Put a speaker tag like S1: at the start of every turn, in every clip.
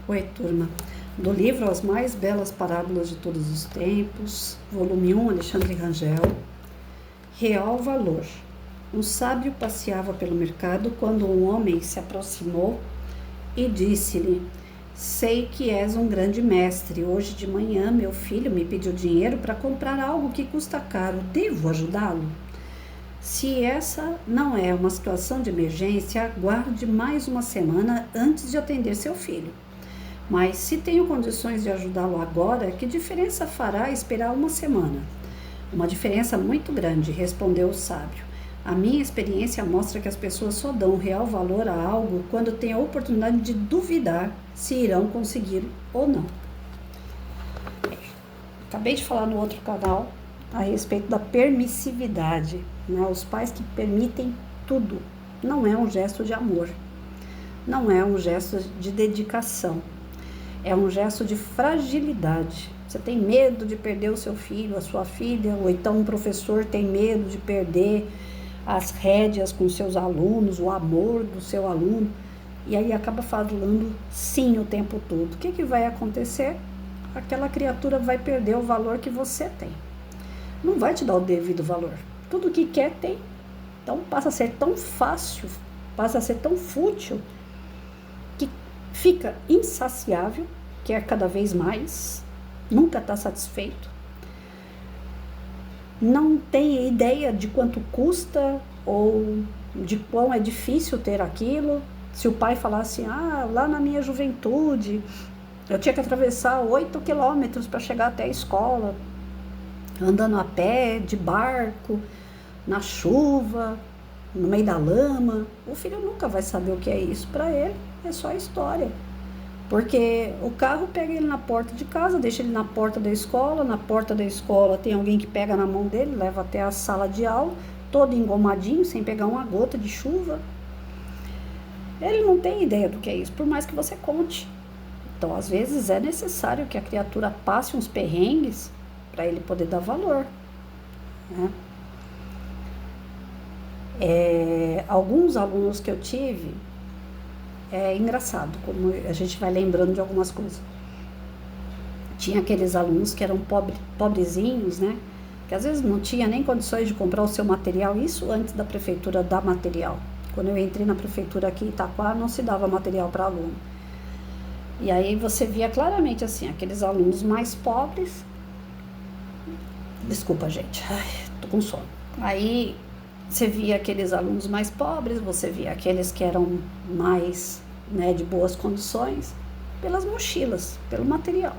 S1: Oi, turma. Do livro As Mais Belas Parábolas de Todos os Tempos, volume 1, Alexandre Rangel. Real valor. Um sábio passeava pelo mercado quando um homem se aproximou e disse-lhe: sei que és um grande mestre. Hoje de manhã meu filho me pediu dinheiro para comprar algo que custa caro. Devo ajudá-lo? Se essa não é uma situação de emergência, aguarde mais uma semana antes de atender seu filho. Mas se tenho condições de ajudá-lo agora, que diferença fará esperar uma semana? Uma diferença muito grande, respondeu o sábio. A minha experiência mostra que as pessoas só dão real valor a algo quando têm a oportunidade de duvidar se irão conseguir ou não. Acabei de falar no outro canal a respeito da permissividade, né? Os pais que permitem tudo. Não é um gesto de amor, não é um gesto de dedicação. É um gesto de fragilidade. Você tem medo de perder o seu filho, a sua filha, ou então um professor tem medo de perder as rédeas com seus alunos, o amor do seu aluno, e aí acaba falando sim o tempo todo. O que vai acontecer? Aquela criatura vai perder o valor que você tem. Não vai te dar o devido valor. Tudo que quer tem. Então passa a ser tão fácil, passa a ser tão fútil, que fica insaciável, quer cada vez mais, nunca está satisfeito, não tem ideia de quanto custa ou de quão é difícil ter aquilo. Se o pai falasse, lá na minha juventude, eu tinha que atravessar 8 quilômetros para chegar até a escola, andando a pé, de barco, na chuva, no meio da lama, o filho nunca vai saber o que é isso. Para ele é só história. Porque o carro pega ele na porta de casa, deixa ele na porta da escola. Na porta da escola tem alguém que pega na mão dele, leva até a sala de aula, todo engomadinho, sem pegar uma gota de chuva. Ele não tem ideia do que é isso, por mais que você conte. Então, às vezes, é necessário que a criatura passe uns perrengues para ele poder dar valor, né? Alguns alunos que eu tive, é engraçado como a gente vai lembrando de algumas coisas. Tinha aqueles alunos que eram pobrezinhos, né? Que às vezes não tinha nem condições de comprar o seu material, isso antes da prefeitura dar material. Quando eu entrei na prefeitura aqui em Itaquá, não se dava material para aluno. E aí você via claramente assim, aqueles alunos mais pobres. Desculpa, gente, tô com sono. Aí você via aqueles alunos mais pobres, você via aqueles que eram mais, né, de boas condições, pelas mochilas, pelo material.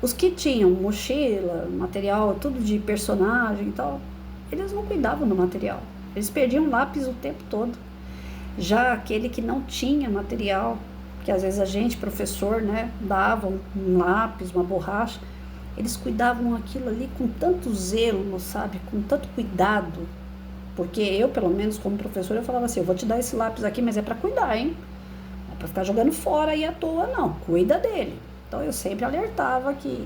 S1: Os que tinham mochila, material, tudo de personagem e tal, eles não cuidavam do material. Eles perdiam lápis o tempo todo. Já aquele que não tinha material, que às vezes a gente, professor, né, dava um lápis, uma borracha, eles cuidavam aquilo ali com tanto zelo, sabe, com tanto cuidado. Porque eu, pelo menos, como professora, eu falava assim, eu vou te dar esse lápis aqui, mas é para cuidar, hein? Não é para ficar jogando fora aí à toa, não. Cuida dele. Então, eu sempre alertava que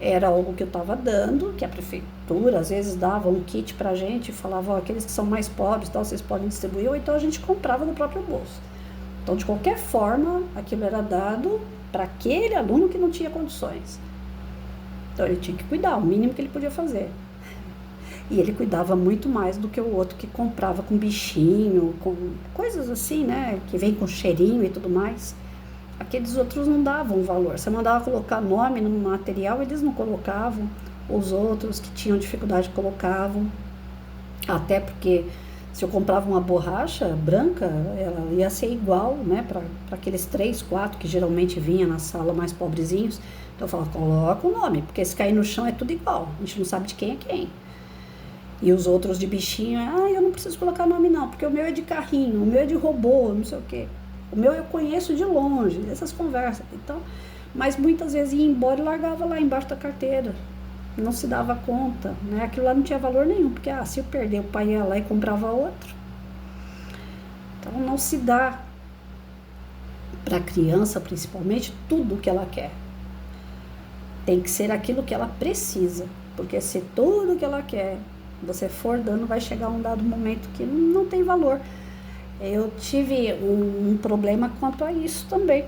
S1: era algo que eu estava dando, que a prefeitura, às vezes, dava um kit pra gente e falava, aqueles que são mais pobres, tal, vocês podem distribuir, ou então a gente comprava no próprio bolso. Então, de qualquer forma, aquilo era dado para aquele aluno que não tinha condições. Então, ele tinha que cuidar, o mínimo que ele podia fazer. E ele cuidava muito mais do que o outro que comprava com bichinho, com coisas assim, né? Que vem com cheirinho e tudo mais. Aqueles outros não davam valor. Você mandava colocar nome no material, eles não colocavam. Os outros que tinham dificuldade colocavam. Até porque se eu comprava uma borracha branca, ela ia ser igual, né? Para aqueles 3, 4 que geralmente vinha na sala mais pobrezinhos. Então eu falava, coloca o nome, porque se cair no chão é tudo igual. A gente não sabe de quem é quem. E os outros de bichinho, eu não preciso colocar nome não, porque o meu é de carrinho, o meu é de robô, não sei o quê. O meu eu conheço de longe, essas conversas. Então, mas muitas vezes ia embora e largava lá embaixo da carteira. Não se dava conta, né? Aquilo lá não tinha valor nenhum, porque se eu perder, o pai ia lá e comprava outro. Então, não se dá para a criança, principalmente, tudo o que ela quer. Tem que ser aquilo que ela precisa, porque se tudo que ela quer você for dando, vai chegar um dado momento que não tem valor. Eu tive um problema quanto a isso também.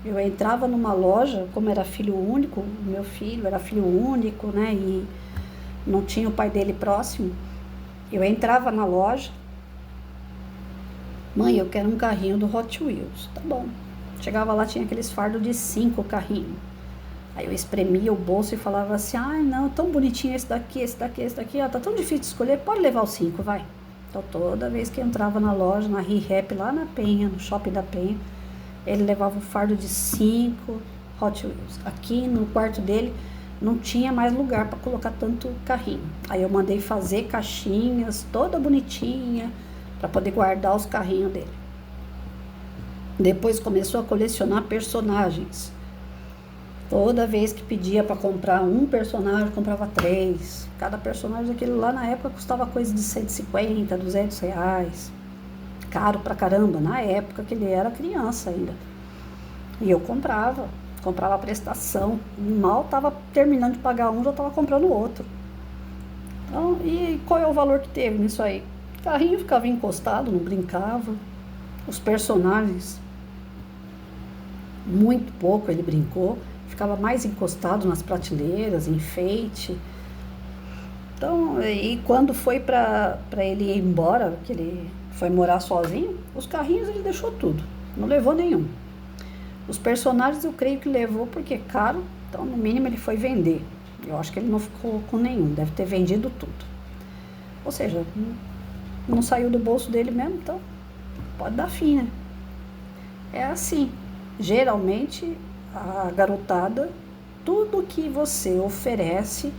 S1: Eu entrava numa loja, como era filho único, meu filho era filho único, né? E não tinha o pai dele próximo. Eu entrava na loja, mãe, eu quero um carrinho do Hot Wheels. Tá bom. Chegava lá, tinha aqueles fardos de 5 carrinhos. Aí eu espremia o bolso e falava assim, ai não, tão bonitinho esse daqui, ó, tá tão difícil de escolher, pode levar os 5, vai. Então toda vez que eu entrava na loja, na ReHap, lá na Penha, no shopping da Penha, ele levava um fardo de 5 Hot Wheels. Aqui no quarto dele não tinha mais lugar para colocar tanto carrinho. Aí eu mandei fazer caixinhas, toda bonitinha, para poder guardar os carrinhos dele. Depois começou a colecionar personagens. Toda vez que pedia para comprar um personagem, comprava 3. Cada personagem daquele lá na época custava coisa de 150, 200 reais. Caro pra caramba, na época que ele era criança ainda. E eu comprava a prestação. Mal estava terminando de pagar um, já estava comprando o outro. Então, e qual é o valor que teve nisso aí? O carrinho ficava encostado, não brincava. Os personagens, muito pouco ele brincou. Ficava mais encostado nas prateleiras, enfeite. Então, e quando foi para ele ir embora, que ele foi morar sozinho, os carrinhos ele deixou tudo, não levou nenhum. Os personagens eu creio que levou porque é caro, então no mínimo ele foi vender. Eu acho que ele não ficou com nenhum, deve ter vendido tudo. Ou seja, não saiu do bolso dele mesmo, então pode dar fim, né? É assim, geralmente a garotada, tudo que você oferece,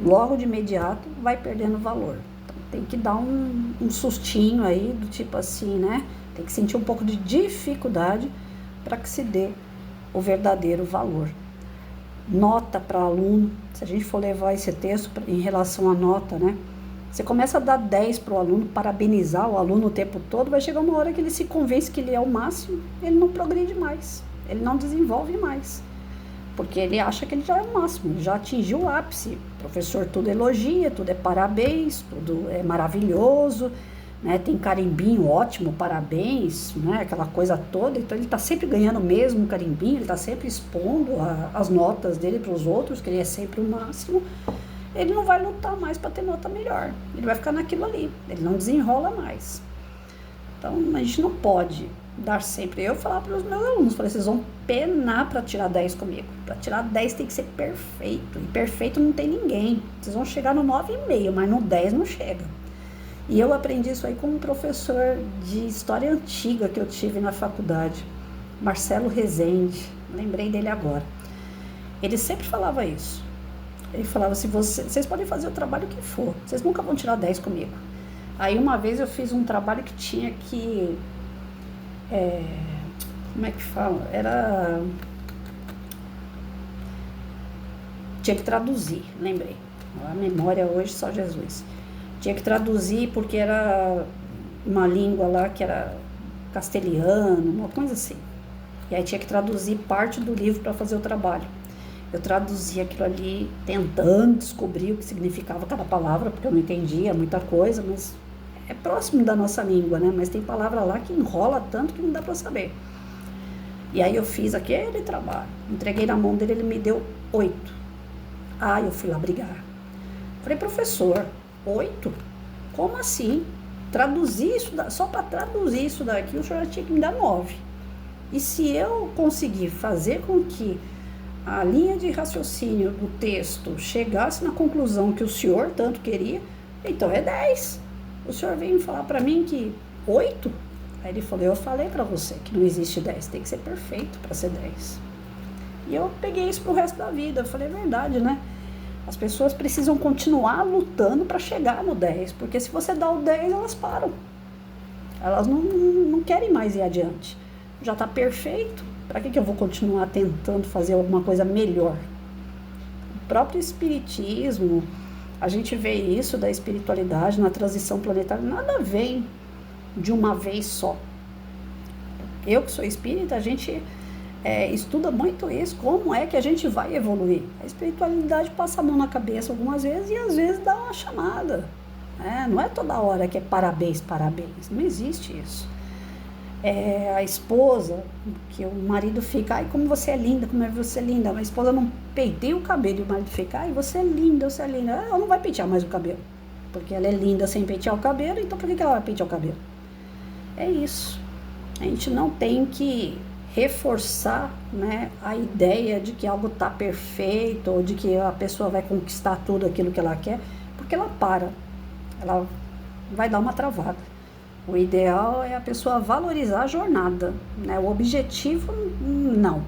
S1: logo de imediato, vai perdendo valor. Então, tem que dar um sustinho aí, do tipo assim, né? Tem que sentir um pouco de dificuldade para que se dê o verdadeiro valor. Nota para aluno, se a gente for levar esse texto em relação à nota, né? Você começa a dar 10 para o aluno, parabenizar o aluno o tempo todo, vai chegar uma hora que ele se convence que ele é o máximo, ele não progride mais. Ele não desenvolve mais, porque ele acha que ele já é o máximo, ele já atingiu o ápice. O professor tudo elogia, tudo é parabéns, tudo é maravilhoso, né? Tem carimbinho ótimo, parabéns, né? Aquela coisa toda. Então ele está sempre ganhando o mesmo carimbinho, ele está sempre expondo as notas dele para os outros, que ele é sempre o máximo. Ele não vai lutar mais para ter nota melhor, ele vai ficar naquilo ali, ele não desenrola mais. Então a gente não pode dar sempre. Eu falava para os meus alunos, falei, vocês vão penar para tirar 10 comigo. Para tirar 10 tem que ser perfeito. E perfeito não tem ninguém. Vocês vão chegar no 9,5, mas no 10 não chega. E eu aprendi isso aí com um professor de história antiga que eu tive na faculdade, Marcelo Rezende. Lembrei dele agora. Ele sempre falava isso. Ele falava assim, vocês podem fazer o trabalho que for, vocês nunca vão tirar 10 comigo. Aí uma vez eu fiz um trabalho que tinha que... como é que fala? Tinha que traduzir, lembrei. A memória hoje, só Jesus. Tinha que traduzir porque era uma língua lá que era castelhano, uma coisa assim. E aí tinha que traduzir parte do livro para fazer o trabalho. Eu traduzia aquilo ali, tentando descobrir o que significava cada palavra, porque eu não entendia muita coisa, mas é próximo da nossa língua, né? Mas tem palavra lá que enrola tanto que não dá para saber. E aí eu fiz aquele trabalho, entreguei na mão dele, ele me deu 8. Ah, eu fui lá brigar. Falei, professor, 8? Como assim? Traduzir isso, só para traduzir isso daqui, o senhor tinha que me dar 9. E se eu conseguir fazer com que a linha de raciocínio do texto chegasse na conclusão que o senhor tanto queria, então é 10. O senhor veio falar para mim que 8? Aí ele falou, eu falei para você que não existe 10, tem que ser perfeito para ser 10. E eu peguei isso pro resto da vida, eu falei, é verdade, né? As pessoas precisam continuar lutando para chegar no 10, porque se você dá o 10, elas param. Elas não querem mais ir adiante. Já está perfeito, para que eu vou continuar tentando fazer alguma coisa melhor? O próprio espiritismo, a gente vê isso da espiritualidade na transição planetária, nada vem de uma vez só. Eu que sou espírita, a gente estuda muito isso, como é que a gente vai evoluir. A espiritualidade passa a mão na cabeça algumas vezes e às vezes dá uma chamada. Não é toda hora que é parabéns, parabéns, não existe isso. A esposa, que o marido fica, ai, como você é linda, como é você é linda. A esposa não penteia o cabelo e o marido fica, ai, você é linda, você é linda. Ela não vai pentear mais o cabelo, porque ela é linda sem pentear o cabelo, então por que ela vai pentear o cabelo? É isso. A gente não tem que reforçar, né, a ideia de que algo está perfeito ou de que a pessoa vai conquistar tudo aquilo que ela quer, porque ela vai dar uma travada. O ideal é a pessoa valorizar a jornada, né? O objetivo, não.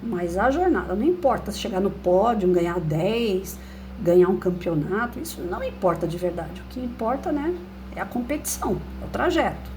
S1: Mas a jornada, não importa se chegar no pódio, ganhar 10, ganhar um campeonato, isso não importa de verdade. O que importa, né, é a competição, é o trajeto.